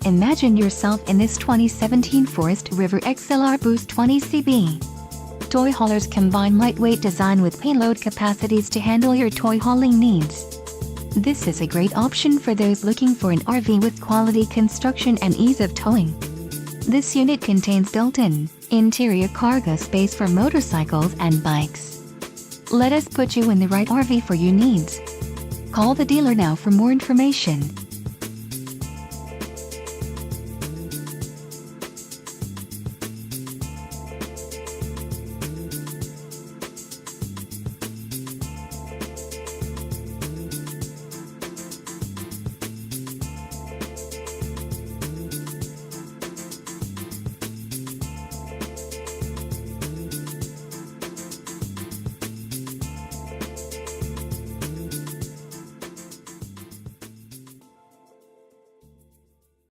Imagine yourself in this 2017 Forest River XLR Boost 20CB. Toy haulers combine lightweight design with payload capacities to handle your toy hauling needs. This is a great option for those looking for an RV with quality construction and ease of towing. This unit contains built-in, interior cargo space for motorcycles and bikes. Let us put you in the right RV for your needs. Call the dealer now for more information.